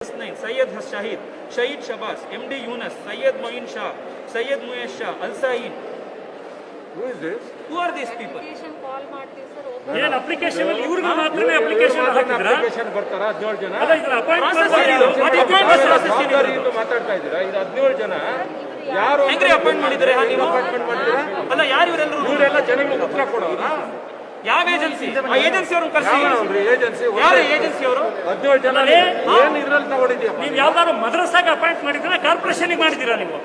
नहीं, सैयद शाहिद, शहीद शबास, MD Yunus, Sayyid Moin Shah, Sayyid Muyesh Shah, Al Said. Who is this? Who are these people? ಕಾಲ್ ಮಾಡ್ತೀವಿ sir. ಏನು application ಇವ್ರಿಗೆ ಮಾತ್ರ application ಹಾಕಿದ್ರಾ? Application ಬರ್ತಾರಾ 17 ಜನ? ಅಲ್ಲ ಇದನ್ನ Process ಅಪಾಯಿಂಟ್ ಏನಿದು? Appointment process ಜವಾಬ್ದಾರಿ ಏನಿದು? ಇದು ಮಾತಾಡ್ತಾ ಇದ್ದೀರಾ? ಇದು 17 ಜನ ಯಾರು ಹೆಂಗ್ರಿ ಅಪಾಯಿಂಟ್ ಮಾಡಿದ್ರೆ ನೀವು? ಅಪಾಯಿಂಟ್ಮೆಂಟ್ ಮಾಡಿದ್ದೀರಾ? ಅಲ್ಲ ಯಾರು ಇವರೆಲ್ಲರೂ? ಇವರೆಲ್ಲ ಜನಗಳಿಗೆ ಉತ್ತರ ಕೊಡೋರಾ? ಯಾವ ಏಜೆನ್ಸಿ? ಆ ಏಜೆನ್ಸಿ ಅವರು ಕರೆಸಿ. ಯಾವ್ರಿ ಏಜೆನ್ಸಿ? ಯಾರು ಏಜೆನ್ಸಿ ಅವರು? 17 ಜನ ಏನು ಇದ್ರಲ್ಲಿ ತಗೊಂಡಿದ್ದೀಯಾ? ನೀವು ಯಾವ್ದಾದ್ರು ಮದ್ರಸಾಗೆ ಅಪಾಯಿಂಟ್ ಮಾಡಿದ್ದೀರಾ ಕಾರ್ಪೊರೇಷನ್ಗೆ ಮಾಡಿದ್ದೀರಾ ನೀವು?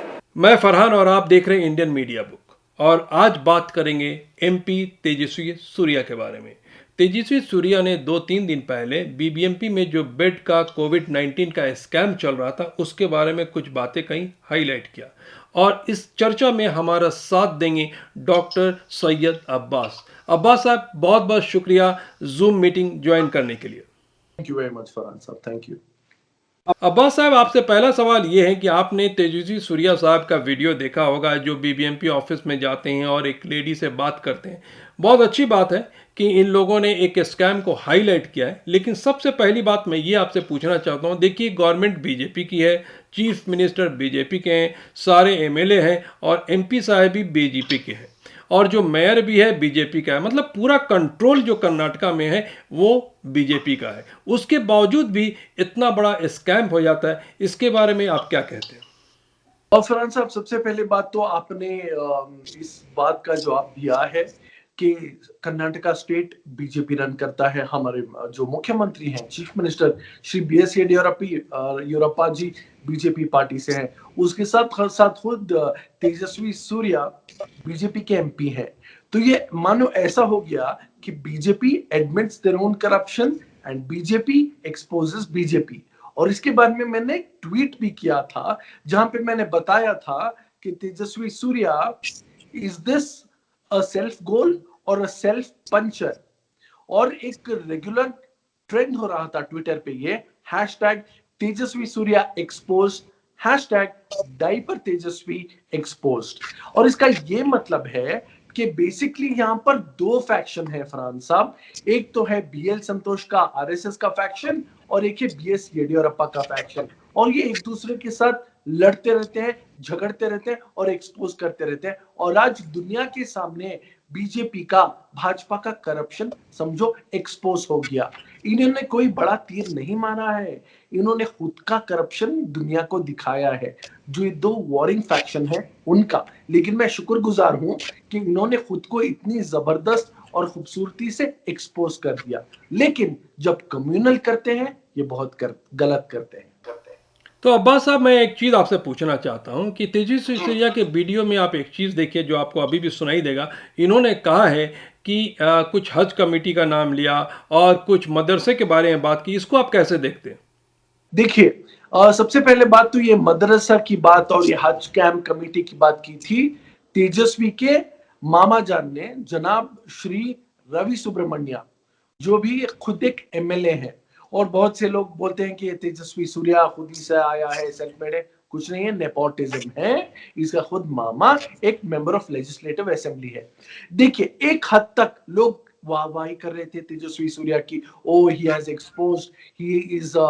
मैं फरहान और आप देख रहे हैं इंडियन मीडिया बुक और आज बात करेंगे MP तेजस्वी सूर्या के बारे में। तेजस्वी सूर्या ने 2-3 दिन पहले बीबीएमपी में जो बेड का कोविड-19 का स्कैम चल रहा था उसके बारे में कुछ बातें कहीं हाईलाइट किया और इस चर्चा में हमारा साथ देंगे डॉक्टर सैयद अब्बास। अब्बास साहब बहुत बहुत शुक्रिया जूम मीटिंग ज्वाइन करने के लिए। Thank you very much, Farhan साहब. Thank you. अब्बास साहब आपसे पहला सवाल ये है कि आपने तेजस्वी सूर्या साहब का वीडियो देखा होगा जो बीबीएमपी ऑफिस में जाते हैं और एक लेडी से बात करते हैं। बहुत अच्छी बात है कि इन लोगों ने एक स्कैम को हाईलाइट किया है, लेकिन सबसे पहली बात मैं ये आपसे पूछना चाहता हूँ, देखिए गवर्नमेंट बीजेपी की है, चीफ मिनिस्टर बीजेपी के हैं, सारे एमएलए हैं और एमपी साहब भी बीजेपी के हैं और जो मेयर भी है बीजेपी का है, मतलब पूरा कंट्रोल जो कर्नाटका में है वो बीजेपी का है। उसके बावजूद भी इतना बड़ा स्कैम हो जाता है, इसके बारे में आप क्या कहते हैं? और फरहान साहब, सबसे पहले बात तो आपने इस बात का जवाब दिया है कि कर्नाटका स्टेट बीजेपी रन करता है। हमारे जो मुख्यमंत्री हैं, chief minister Shri BS Yediyurappa ji BJP party से हैं। उसके साथ खुद तेजस्वी सूर्या बीजेपी के MP हैं। तो ये मानो ऐसा हो गया कि BJP admits their own corruption and BJP exposes BJP. और इसके बारे में मैंने एक ट्वीट भी किया था जहां पे मैंने बताया था कि Tejasvi Surya is this a self goal और अ सेल्फ पंचर। और एक रेगुलर ट्रेंड हो रहा था ट्विटर पे ये hashtag Tejasvi Surya exposed, hashtag diaper तेजस्वी एक्सपोज्ड। और इसका ये मतलब है कि बेसिकली यहाँ पर दो फैक्शन है फरहान साहब। एक तो है BL संतोष का RSS का फैक्शन और एक है BS येडियुरप्पा का फैक्शन। और ये एक दूसरे के साथ लड़ते रहते हैं, झगड़ते रहते हैं और एक्सपोज करते रहते हैं। और आज दुनिया के सामने बीजेपी का, भाजपा का करप्शन समझो एक्सपोज हो गया। इन्होंने कोई बड़ा तीर नहीं मारा है, इन्होंने खुद का करप्शन दुनिया को दिखाया है। जो ये दो वॉरिंग फैक्शन है उनका, लेकिन मैं शुक्रगुजार हूं कि इन्होंने खुद को इतनी जबरदस्त और खूबसूरती से एक्सपोज कर दिया। लेकिन जब कम्युनल करते हैं ये बहुत गलत करते हैं। तो अब्बास साहब मैं एक चीज़ आपसे पूछना चाहता हूं कि तेजस्वी सूर्या के वीडियो में आप एक चीज़ देखिए जो आपको अभी भी सुनाई देगा। इन्होंने कहा है कि कुछ हज कमेटी का नाम लिया और कुछ मदरसे के बारे में बात की, इसको आप कैसे देखते हैं? देखिए, सबसे पहले बात तो ये मदरसा की बात और ये हज कैंप कमेटी की बात की थी तेजस्वी के मामा जान ने, जनाब श्री रवि सुब्रमण्या, जो भी खुद एक MLA है। और बहुत से लोग बोलते हैं कि ये तेजस्वी सूर्या खुद ही से आया है, सेल्फ मेड है। कुछ नहीं है, नेपोटिज्म है। इसका खुद मामा एक मेंबर ऑफ लेजिस्लेटिव असेंबली है। देखिए, एक हद तक लोग वाहवाही कर रहे थे तेजस्वी सूर्या की, oh he has exposed, he is a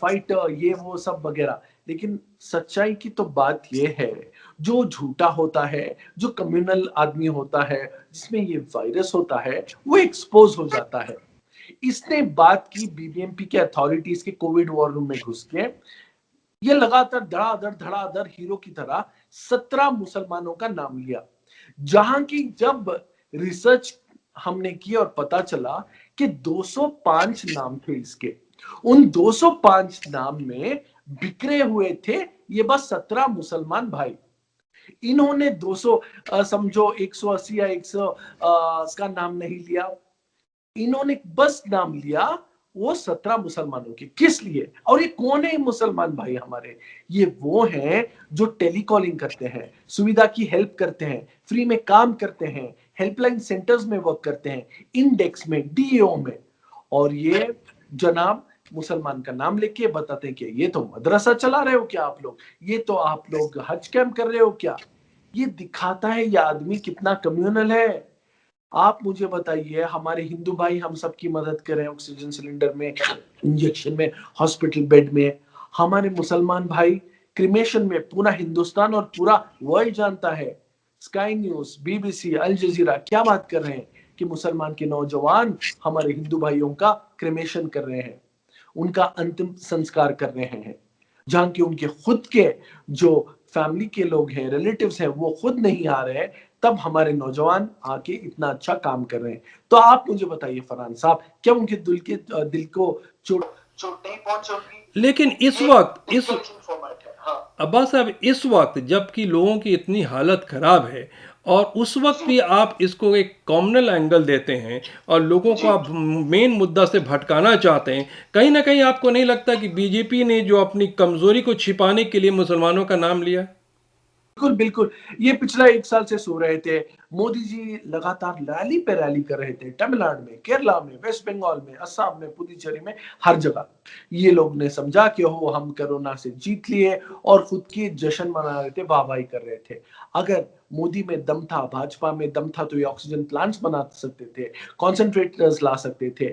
fighter, ये वो सब वगैरह। लेकिन सच्चाई की तो बात ये है, जो झूठा होता है, जो कम्युनल आदमी होता है, जिसमें ये वायरस होता है, वो एक्सपोज हो जाता है। इसने बात की बीबीएमपी के अथॉरिटीज के कोविड वॉर रूम में घुस के, ये लगातार धड़ाधड़ हीरो की तरह 17 मुसलमानों का नाम लिया। जहां की जब रिसर्च हमने की और पता चला कि 205 नाम थे इसके, उन 205 नाम में बिखरे हुए थे ये बस 17 मुसलमान भाई। इन्होंने 200 समझो 180 या 100 का नाम नहीं लिया, इन्होंने बस नाम लिया वो 17 मुसलमानों के। किस लिए? और ये कौन है मुसलमान भाई हमारे? ये वो हैं जो टेलीकॉलिंग करते हैं, सुविधा की हेल्प करते हैं, फ्री में काम करते हैं, हेल्पलाइन सेंटर्स में वर्क करते हैं, इंडेक्स में, DAO में। और ये जनाब मुसलमान का नाम लेके बताते हैं कि ये तो मदरसा चला रहे हो क्या आप लोग, ये तो आप लोग हज कैंप कर रहे हो क्या। ये दिखाता है ये आदमी कितना कम्युनल है। आप मुझे बताइए, हमारे हिंदू भाई हम सबकी मदद करें ऑक्सीजन सिलेंडर में, इंजेक्शन में, हॉस्पिटल बेड में। हमारे मुसलमान भाई क्रिमेशन में पूरा हिंदुस्तान और पूरा वर्ल्ड जानता है। स्काई न्यूज, बीबीसी, अल जजीरा क्या बात कर रहे हैं कि मुसलमान के नौजवान हमारे हिंदू भाइयों का क्रिमेशन कर रहे हैं, उनका अंतिम संस्कार कर रहे हैं, जहां के उनके खुद के जो फैमिली के लोग हैं, रिलेटिव्स हैं, वो खुद नहीं आ रहे हैं, तब हमारे नौजवान आके इतना अच्छा काम कर रहे हैं। तो आप मुझे बताइए फरहान साहब, क्या उनके दिल को चोट नहीं पहुंचेगी? लेकिन इस वक्त इस अब्बास साहब, इस वक्त जबकि लोगों की इतनी हालत खराब है और उस वक्त भी आप इसको एक कॉमनल एंगल देते हैं और लोगों को आप मेन मुद्दा से भटकाना चाहते हैं, कहीं ना कहीं आपको नहीं लगता कि बीजेपी ने जो अपनी कमजोरी को छिपाने के लिए मुसलमानों का नाम लिया? बिल्कुल बिल्कुल, ये पिछला 1 साल से सो रहे थे। मोदी जी लगातार रैली पे रैली कर रहे थे, तमिलनाडु में, केरला में, वेस्ट बंगाल में, असम में, पुडुचेरी में, हर जगह। ये लोग ने समझा कि हो हम कोरोना से जीत लिए और खुद की जश्न मना रहे थे, वाहवाही कर रहे थे। अगर मोदी में दम था, भाजपा में दम था, तो ये ऑक्सीजन प्लांट्स बना सकते थे, कॉन्सेंट्रेटर्स ला सकते थे,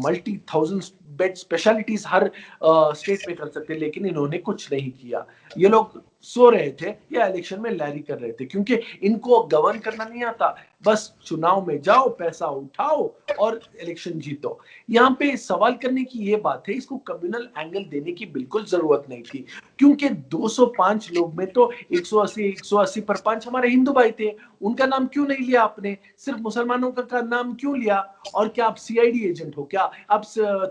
मल्टी थाउजेंड बेड स्पेशलिटीज हर स्टेट में कर सकते, लेकिन इन्होंने कुछ नहीं किया। ये लोग सो रहे थे या इलेक्शन में लैरी कर रहे थे, क्योंकि इनको गवर्न करना नहीं आता, बस चुनाव में जाओ, पैसा उठाओ और इलेक्शन जीतो। यहाँ पे सवाल करने की ये बात है, इसको कम्युनल एंगल देने की बिल्कुल जरूरत नहीं थी, क्योंकि 205 लोग में तो 180 पर 5 हमारे हिंदू भाई थे। उनका नाम क्यों नहीं लिया आपने? सिर्फ मुसलमानों का नाम क्यों लिया? और क्या आप सीआईडी एजेंट हो क्या? आप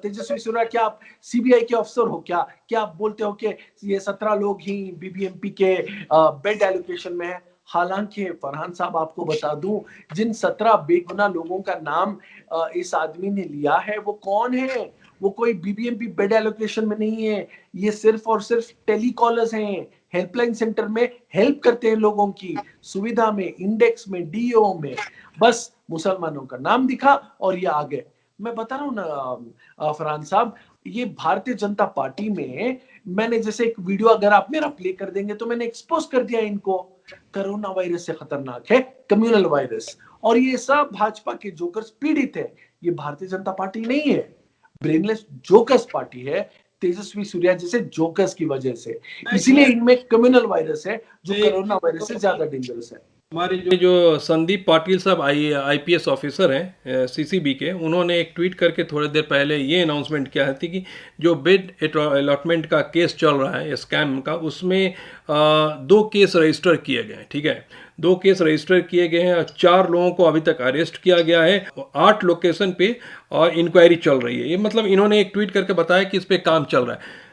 तेजस्वी सूर्या, क्या आप सीबीआई के अफसर हो क्या? क्या आप बोलते हो कि ये 17 लोग ही बीबीएमपी के बेड एलोकेशन में है? हालांकि फरहान साहब, आपको बता दूं, जिन 17 बेगुनाह लोगों का नाम इस आदमी ने लिया है, वो कौन है? वो कोई बीबीएमपी बेड एलोकेशन में नहीं है। ये सिर्फ और सिर्फ टेलीकॉलर्स हैं, हेल्पलाइन सेंटर में हेल्प करते हैं लोगों की, सुविधा में, इंडेक्स में, डीओ में। बस मुसलमानों का नाम दिखा और ये आ गए। मैं बता रहा हूं ना फरहान साहब, ये भारतीय जनता पार्टी में मैंने जैसे एक वीडियो अगर आप मेरा प्ले कर देंगे तो मैंने एक्सपोज कर दिया इनको। कोरोना वायरस से खतरनाक है कम्युनल वायरस, और ये सब भाजपा के जोकर्स पीड़ित है। ये भारतीय जनता पार्टी नहीं है, ब्रेनलेस जोकर्स पार्टी है, तेजस्वी सूर्या जैसे जोकर्स की वजह से। इसीलिए इनमें कम्युनल वायरस है जो कोरोना वायरस से ज्यादा डेंजरस है। हमारे जो संदीप पाटिल साहब आईपीएस ऑफिसर हैं सीसीबी के, उन्होंने एक ट्वीट करके थोड़ी देर पहले ये अनाउंसमेंट किया थी कि जो बेड अलॉटमेंट का केस चल रहा है स्कैम का, उसमें 2 केस रजिस्टर किए गए हैं। ठीक है, 2 केस रजिस्टर किए गए हैं और 4 लोगों को अभी तक अरेस्ट किया गया है, 8 लोकेशन पे और इंक्वायरी चल रही है। ये मतलब इन्होंने एक ट्वीट करके बताया कि इस पे काम चल रहा है।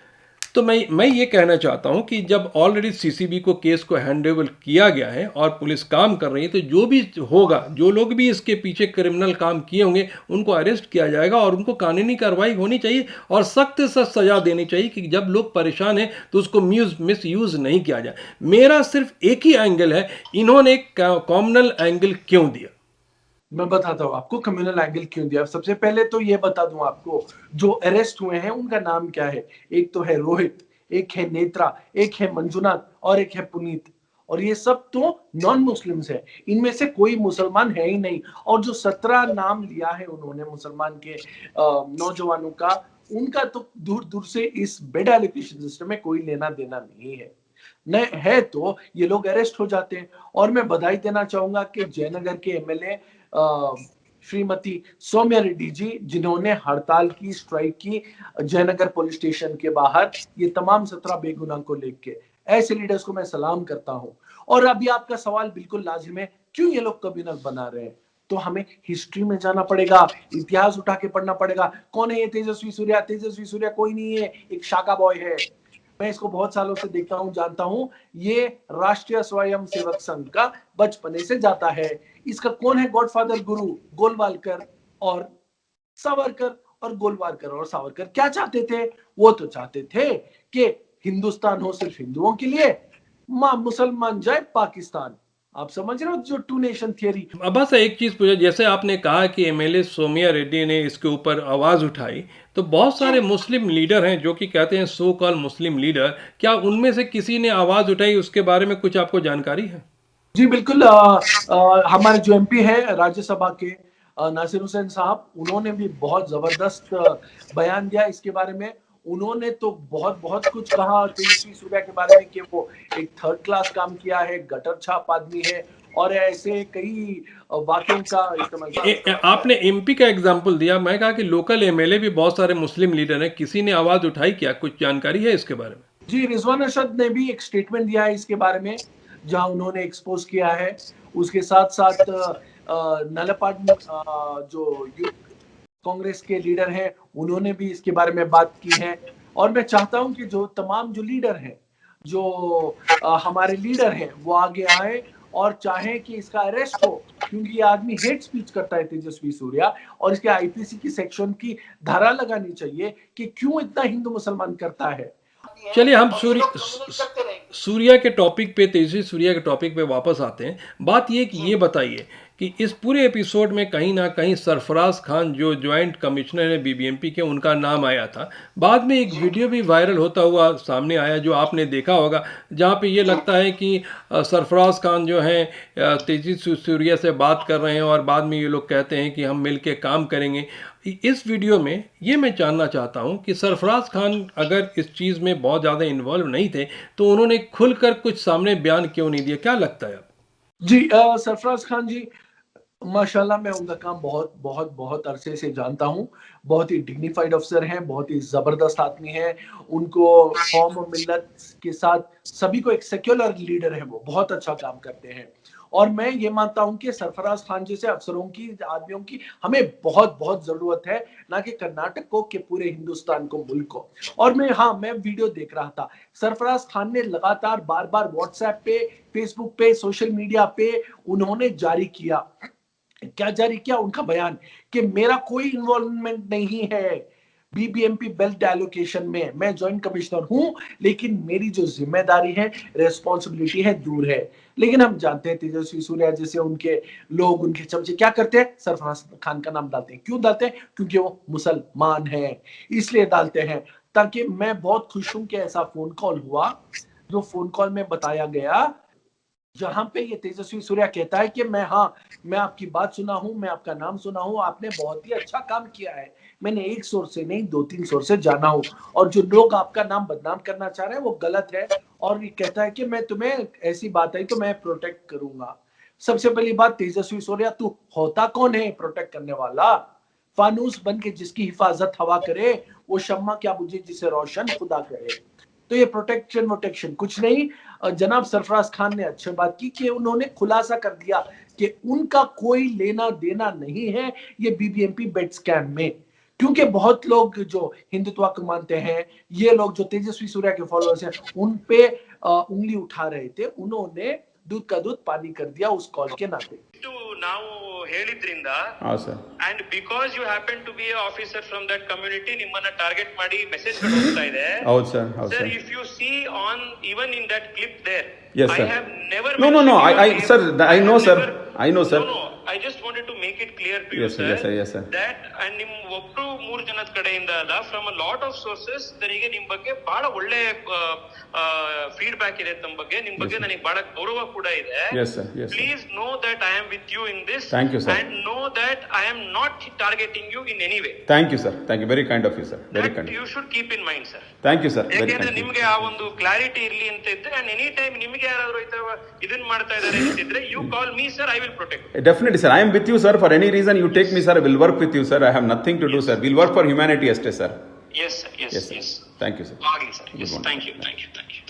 तो मैं ये कहना चाहता हूं कि जब ऑलरेडी सीसीबी को केस को हैंडओवर किया गया है और पुलिस काम कर रही है, तो जो भी होगा, जो लोग भी इसके पीछे क्रिमिनल काम किए होंगे, उनको अरेस्ट किया जाएगा और उनको कानूनी कार्रवाई होनी चाहिए और सख्त से सख्त सजा देनी चाहिए कि जब लोग परेशान हैं तो उसको मिस यूज नहीं किया जाए। मेरा सिर्फ एक ही एंगल है, इन्होंने कॉमनल एंगल क्यों दिया? मैं बताता हूँ आपको कम्युनल एंगल क्यों दिया। सबसे पहले तो ये बता दूं आपको, जो अरेस्ट हुए हैं उनका नाम क्या है। एक तो है रोहित, एक है नेत्रा, एक है मंजुनाथ और एक है पुनीत, और ये सब तो नॉन मुस्लिम्स है, इनमें से कोई मुसलमान है ही नहीं। और जो 17 नाम लिया है उन्होंने मुसलमान के नौजवानों का, उनका तो दूर दूर से इस बेड एलोकेशन सिस्टम में कोई लेना देना नहीं है। न है तो ये लोग अरेस्ट हो जाते हैं। और मैं बधाई देना चाहूंगा कि जयनगर के एमएलए श्रीमती सौम्या रेड्डी जी, जिन्होंने हड़ताल की, स्ट्राइक की जयनगर पुलिस स्टेशन के बाहर, ये तमाम 17 बेगुनाह को लेके, ऐसे लीडर्स को मैं सलाम करता हूं। और अभी आपका सवाल बिल्कुल लाजिम है, क्यों ये लोग कम्युनल बना रहे हैं? तो हमें हिस्ट्री में जाना पड़ेगा, इतिहास उठा के पढ़ना पड़ेगा। कौन है ये तेजस्वी सूर्या? तेजस्वी सूर्या कोई नहीं है, एक शाका बॉय है। मैं इसको बहुत सालों से देखता हूं, जानता हूं। ये राष्ट्रीय स्वयं सेवक संघ का बचपने से जाता है। इसका कौन है गॉडफादर गुरु? गोलवालकर और सावरकर। और गोलवालकर और सावरकर क्या चाहते थे? वो तो चाहते थे कि हिंदुस्तान हो सिर्फ हिंदुओं के लिए, मुसलमान जाए पाकिस्तान। आप समझ रहे हो जो 2 नेशन थियरी। अब बस एक चीज पूछा, जैसे आपने कहा कि एमएलए सौम्या रेड्डी ने इसके ऊपर आवाज उठाई, तो बहुत सारे मुस्लिम लीडर हैं जो कि कहते हैं सो कॉल मुस्लिम लीडर, क्या उनमें से किसी ने आवाज उठाई? उसके बारे में कुछ आपको जानकारी है? जी बिल्कुल। हमारे जो एमपी हैं राज्यसभा के नासिर हुसैन साहब, उन्होंने भी बहुत जबरदस्त बयान दिया इसके बारे में। उन्होंने तो बहुत बहुत कुछ कहा तेजस्वी सूर्या के बारे में कि वो एक थर्ड क्लास काम किया है, गटर छाप आदमी है, और ऐसे कई वाक्यों का इस्तेमाल किया। आपने एमपी का एग्जाम्पल दिया, मैं कहा कि लोकल एमएलए भी बहुत सारे मुस्लिम लीडर हैं, किसी ने आवाज उठाई क्या? कुछ जानकारी है इसके बारे में? जी, रिजवान अरशद ने भी एक स्टेटमेंट दिया है इसके बारे में, जहां उन्होंने एक्सपोज किया है। उसके साथ साथ नलपाड जो यूथ कांग्रेस के लीडर हैं, उन्होंने भी इसके बारे में बात की है। और मैं चाहता हूं कि जो तमाम जो लीडर हैं, जो हमारे लीडर हैं, वो आगे आए और चाहें कि इसका अरेस्ट हो, क्योंकि ये आदमी हेट स्पीच करता है तेजस्वी सूर्या, और इसके आईपीसी की सेक्शन की धारा लगानी चाहिए कि क्यों इतना हिंदू मुसलमान करता है। चलिए हम सूर्या के टॉपिक पे, तेजस्वी सूर्या के टॉपिक पे वापस आते हैं। बात ये कि ये बताइए कि इस पूरे एपिसोड में कहीं ना कहीं सरफराज खान जो ज्वाइंट कमिश्नर है बीबीएमपी के, उनका नाम आया था। बाद में एक वीडियो भी वायरल होता हुआ सामने आया जो आपने देखा होगा, जहाँ पे ये लगता है कि सरफराज खान जो हैं तेजस्वी सूर्या से बात कर रहे हैं और बाद में ये लोग कहते हैं कि हम मिल के काम करेंगे। इस वीडियो में ये मैं जानना चाहता हूं कि सरफराज खान अगर इस चीज़ में बहुत ज़्यादा इन्वॉल्व नहीं थे तो उन्होंने खुलकर कुछ सामने बयान क्यों नहीं दिया? क्या लगता है आप? जी, सरफराज खान जी, माशाल्लाह मैं उनका काम बहुत बहुत बहुत अरसे से जानता हूँ। बहुत ही डिग्निफाइड अफसर हैं, बहुत ही जबरदस्त आदमी हैं। उनको कौम और मिल्लत के साथ सभी को एक सेक्युलर लीडर है, वो बहुत अच्छा काम करते हैं। और मैं ये मानता हूं कि सरफराज खान जैसे अफसरों की, आदमियों की हमें बहुत बहुत जरूरत है, ना कि कर्नाटक को, कि पूरे हिंदुस्तान को, मुल्क को। और मैं वीडियो देख रहा था, सरफराज खान ने लगातार बार बार व्हाट्सएप पे, फेसबुक पे, सोशल मीडिया पे उन्होंने जारी किया, क्या जारी किया, उनका बयान कि मेरा कोई इन्वॉल्वमेंट नहीं है बीबीएमपी बेल्ट एलोकेशन में, मैं जॉइंट कमिश्नर हूं, लेकिन मेरी जो जिम्मेदारी है, रिस्पॉन्सिबिलिटी है, दूर है। लेकिन हम जानते हैं तेजस्वी सूर्या जैसे उनके लोग, उनके चमचे क्या करते हैं, सरफराज खान का नाम डालते हैं। क्यों डालते हैं? क्योंकि वो मुसलमान है, इसलिए डालते हैं। ताकि मैं बहुत खुश हूं कि ऐसा फोन कॉल हुआ, जो फोन कॉल में बताया गया, जहां पे ये तेजस्वी सूर्या कहता है कि मैं आपकी बात सुना हूं, मैं आपका नाम सुना हूं, आपने बहुत ही अच्छा काम किया है, मैंने एक सोर्स से नहीं 2-3 सोर्स से जाना हूं, और जो लोग आपका नाम बदनाम करना चाह रहे हैं वो गलत है। और ये कहता है कि मैं तुम्हें, ऐसी बात आई तो मैं प्रोटेक्ट करूंगा। सबसे पहली बात, तेजस्वी सूर्या तू होता कौन है प्रोटेक्ट करने वाला? फानूस बन के जिसकी हिफाजत हवा करे, वो शम्मा क्या बुझे जिसे रोशन खुदा करे। तो ये प्रोटेक्शन कुछ नहीं। जनाब सरफराज खान ने अच्छी बात की कि उन्होंने खुलासा कर दिया कि उनका कोई लेना देना नहीं है ये बीबीएमपी बेट स्कैम में। क्योंकि बहुत लोग जो हिंदुत्व को मानते हैं, ये लोग जो तेजस्वी सूर्या के फॉलोअर्स हैं, उन पे उंगली उठा रहे थे, उन्होंने दूध का दूध पानी कर दिया उस कॉल के नाते। ನಾವು ಹೇಳಿದ್ರಿಂದ sir and because you happen to be officer from that community ನಿಮ್ಮನ್ನ ಟಾರ್ಗೆಟ್ ಮಾಡಿ ಮೆಸೇಜ್ ಹೋಗ್ತಾ ಇದೆ. ಹೌದು ಸರ್, ಹೌದು sir, sir. If you see on even in that clip there, Yes, I sir. Have never No, sir, I know, sir. I know, sir. No, I just wanted to make it clear to you, Yes, sir. sir, Yes, sir. Yes, sir. that and ನಿಮ್ ಒಬ್ರು ಮೂರು ಜನದ ಕಡೆಯಿಂದ ಅಲ್ಲ, from a lot of sources ನನಗೆ ನಿಮ್ ಬಗ್ಗೆ ಬಹಳ ಒಳ್ಳೆ ಫೀಡ್ಬ್ಯಾಕ್ ಇದೆ ತಮ್ಮ ಬಗ್ಗೆ. ನಿಮ್ ಬಗ್ಗೆ ನನಗೆ ಬಹಳ ಗೌರವ ಕೂಡ ಇದೆ. Yes, sir. Yes, sir. Please know that I am with you in this. Thank you, sir. And know that I am not targeting you in any way. Thank you, sir. Thank you. Very kind of you, sir. Very That kind. you should keep in mind, sir. Thank you, sir. Very ಯಾಕೆಂದ್ರೆ kind. ನಿಮ್ಗೆ ಆ ಒಂದು clarity ಇರ್ಲಿ ಅಂತ ಇದ್ರೆ, and any time ನಿಮ್ಗೆ ಯಾರಾದ್ರೂ ಇದನ್ನ ಮಾಡ್ತಾ ಇದಾರೆ ಅಂತಿದ್ರೆ, you call me, sir, I will protect you. Definitely, sir. I am with you, sir. For any reason you take me, sir, I will work with you, sir. I have nothing to do, sir. We'll work for humanity, ಅಷ್ಟೇ, sir. Yes, sir. Yes, Yes, sir. yes. Thank you, sir. ಆಗಲಿ sir. Yes, Good thank you, thank you, thank you.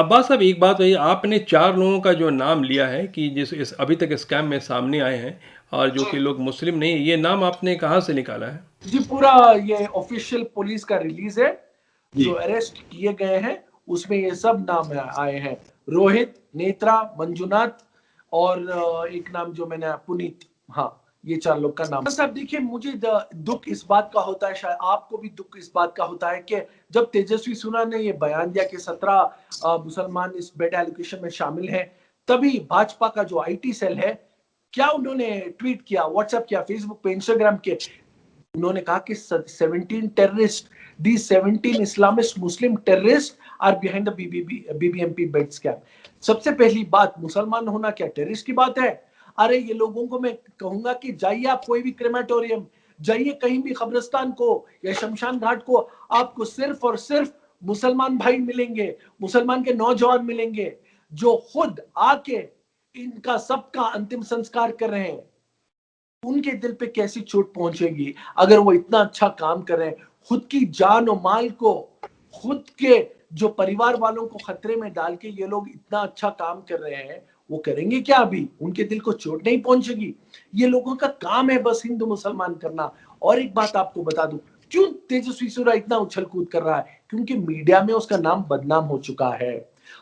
Abbas साहब, एक बात है, आपने 4 लोगों का जो नाम लिया है कि जिस इस अभी तक स्कैम में सामने आए हैं और जो कि लोग मुस्लिम नहीं, ये नाम आपने कहाँ से निकाला है? जी, पूरा ये ऑफिशियल पुलिस का रिलीज है, जो अरेस्ट किए गए हैं उसमें ये सब नाम आए हैं। रोहित, नेत्रा, मंजुनाथ और एक नाम जो मैंने, पुनीत। हाँ, ये 4 लोग का नाम। साहब देखिए, मुझे दुख इस बात का होता है, शायद आपको भी दुख इस बात का होता है कि जब तेजस्वी सूर्या ने ये बयान दिया कि 17 मुसलमान इस बेड एलोकेशन में शामिल हैं, तभी भाजपा का जो आईटी सेल है, क्या उन्होंने ट्वीट किया, व्हाट्सएप किया, फेसबुक पे, इंस्टाग्राम के, उन्होंने कहा कि 17 terrorist These 17 Islamist Muslim terrorists are behind the BBMP bed scam. सबसे पहली बात, मुसलमान होना क्या टेररिस्ट की बात है? अरे ये लोगों को मैं कहूंगा कि जाइए आप कोई भी क्रेमेटोरियम, जाइए कहीं भी कब्रिस्तान को या शमशान घाट को, आपको सिर्फ और सिर्फ मुसलमान भाई मिलेंगे, मुसलमान के नौजवान मिलेंगे जो खुद आके इनका सबका अंतिम संस्कार कर रहे हैं। उनके दिल पे कैसी चोट पहुंचेगी अगर वो इतना अच्छा काम कर रहे हैं, खुद की जान और माल को, खुद के जो परिवार वालों को खतरे में डाल के ये लोग इतना अच्छा काम कर रहे हैं, वो करेंगे क्या? अभी उनके दिल को चोट नहीं पहुंचेगी? ये लोगों का काम है बस हिंदू मुसलमान करना। और एक बात आपको बता दूं, क्यों तेजस्वी सूर्या इतना उछल कूद कर रहा है? क्योंकि मीडिया में उसका नाम बदनाम हो चुका है।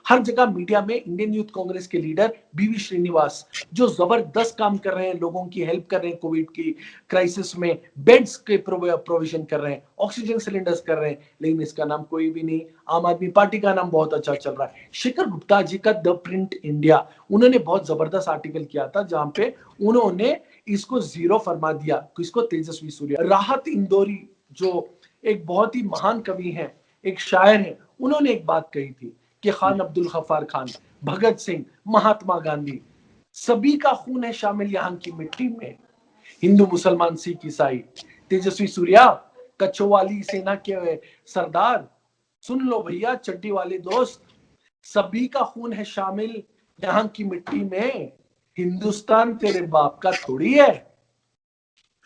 हर जगह मीडिया में इंडियन यूथ कांग्रेस के लीडर बीवी श्रीनिवास जो जबरदस्त काम कर रहे हैं, लोगों की हेल्प कर रहे हैं, कोविड की क्राइसिस में बेड्स के प्रोविजन कर रहे हैं, ऑक्सीजन सिलेंडर्स कर रहे हैं, लेकिन इसका नाम कोई भी नहीं। आम आदमी पार्टी का नाम बहुत अच्छा चल रहा है। शेखर गुप्ता जी का द प्रिंट इंडिया, उन्होंने बहुत जबरदस्त आर्टिकल किया था जहां पे उन्होंने इसको जीरो फरमा दिया, किसको? तेजस्वी सूर्या। राहत इंदौरी जो एक बहुत ही महान कवि हैं, एक शायर हैं, उन्होंने एक बात कही थी कि खान अब्दुल गफ्फार खान, भगत सिंह, महात्मा गांधी, सभी का खून है शामिल यहाँ की मिट्टी में, हिंदू मुसलमान सिख ईसाई। तेजस्वी सूर्या कछुवाली सेना के सरदार, सुन लो भैया चड्डी वाले दोस्त, सभी का खून है शामिल यहाँ की मिट्टी में, हिंदुस्तान तेरे बाप का थोड़ी है।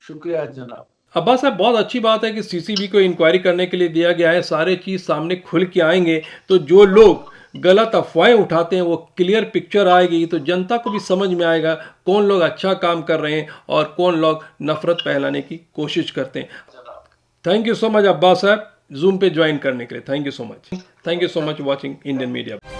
शुक्रिया जनाब। अब्बास साहब, बहुत अच्छी बात है कि सीसीबी को इंक्वायरी करने के लिए दिया गया है। सारे चीज़ सामने खुल के आएंगे तो जो लोग गलत अफवाहें उठाते हैं वो क्लियर पिक्चर आएगी, तो जनता को भी समझ में आएगा कौन लोग अच्छा काम कर रहे हैं और कौन लोग नफरत फैलाने की कोशिश करते हैं। Thank you so much Abbas साहब, जूम पे ज्वाइन करने के लिए। Thank you so much watching Indian media.